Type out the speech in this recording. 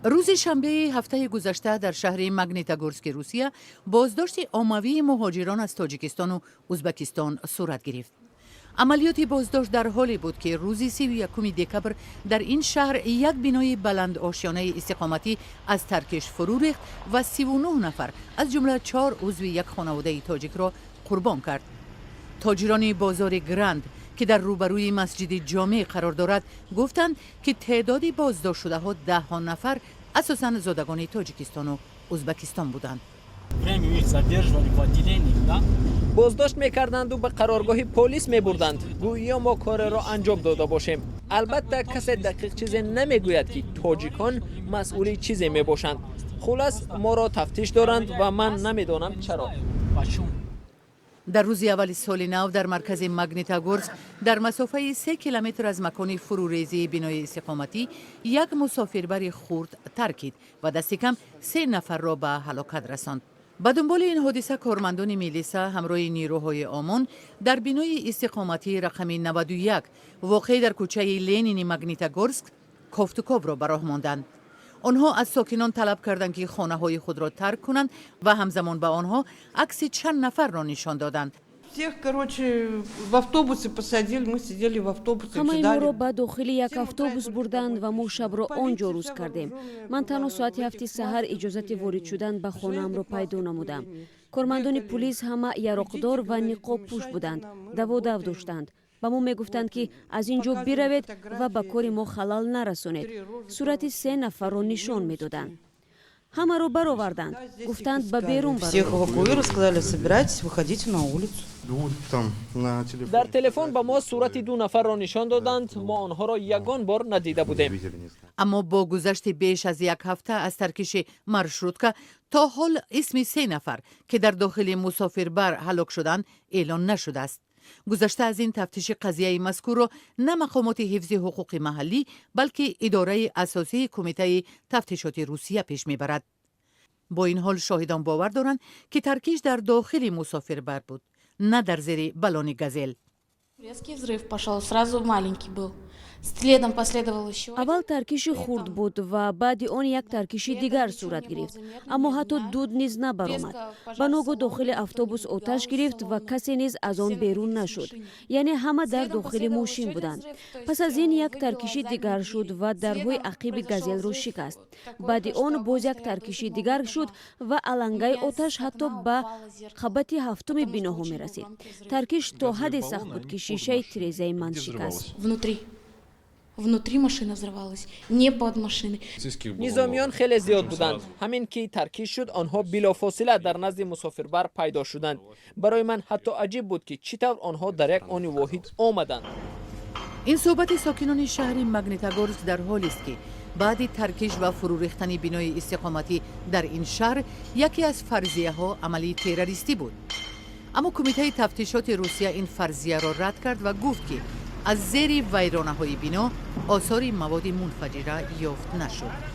روز شنبه هفته گذشته در شهر مگنیتگورسک روسیه بازداشت عمومی مهاجران از تاجیکستان و ازبکستان صورت گرفت. عملیات بازداشت در حالی بود که روز 31 دکبر در این شهر یک بنای بلند آشیانه استقامتی از ترکش فرو ریخت و 39 نفر از جمله 4 عضو یک خانواده تاجیک را قربان کرد. تاجران بازار گرند که در روبروی مسجد جامع قرار دارد گفتند که تعداد بازداشت شده ها 10 نفر اساساً زادگان تاجیکستان و ازبکستان بودند. بازداشت میکردند و به قرارگاه پلیس میبردند گویا ما کار را انجام داده باشیم. البته کسی دقیق چیزی نمیگوید که تاجیکان مسئول چیزی میباشند. خلاص ما را تفتیش دارند و من نمیدانم چرا. در روز اول سال نو در مرکز مگنیتگورسک در مسافه 3 کیلومتر از مکان فروریزی بنای استقامتی یک مسافربر خرد ترکید و دست کم 3 نفر را به هلاکت رساند. به دنبال این حادثه کارمندان میلیسا همراه نیروهای امان در بنای استقامتی رقم 91 واقع در کوچه لنین مگنیتگورسک کافت و کاو را به راه ماندند. آنها از ساکنان طلب کردند که خانه های خود را ترک کنند و همزمان به آنها عکس چند نفر را نشان دادند. همه ما را به داخل یک اتوبوس بردند و ما شب را آنجا روز کردیم. من تنها ساعت 7 سحر اجازت وارد شدن به خانه‌ام را پیدا نمودم. کارمندان پلیس همه یراقدار و نقاب پوش بودند. دو داشتند. با ما میگفتند که از اینجا بروید و به کار ما خلل نرسانید. صورت 3 نفر را نشان میدادند. همه را برآوردند. گفتند به بیرون در تلفن به ما صورت 2 نفر را نشان دادند. ما آنها را یگان بار ندیده بودیم. اما با گذشت بیش از یک هفته از ترکش مارشروتکا تا حال اسم 3 نفر که در داخل مسافربر هلاک شدند اعلان نشده است. گذشته از این تفتیش قضیه مذکور را نه مقامات حفظ حقوق محلی بلکه اداره اساسی کمیته تفتیشات روسیه پیش میبرد. با این حال شاهدان باور دارند که ترکیش در داخل مسافربر بود، نه در زیر بالون گازل. اول ترکیش خرد بود و بعد آن یک ترکیش دیگر صورت گرفت، اما حتی دود نیز نبرآمد. به ناگاه داخل اتوبوس آتش گرفت و کسی نیز از آن بیرون نشد، یعنی همه در داخل ماشین بودند. پس از این یک ترکیش دیگر شد و درهای عقب گازل را شکست. بعد آن باز یک ترکیش دیگر شد و علنگای آتش حتی به خبت هفتم بناها می رسید. ترکیش تا حد سخت بود که شیشه تریزه من شکست. Внутри машина взрывалась, не под машиной. نظامیان خیلی زیاد بودند. همین که ترکیش شد آنها بلافاصله در نزد مسافربر پیدا شدند. برای من حتی عجیب بود که چطور آنها در یک آن واحد آمدند. این صحبت ساکنان شهر مگنیتگورسک در حالی است که بعد ترکیش و فرو ریختن بنای استقامتی در این شهر یکی از فرضیه ها عملی تروریستی بود. اما کمیته تفتیشات روسیه این فرضیه را رد کرد و گفت که از زیر ویرانه های بنا آثار مواد منفجره یافت نشد.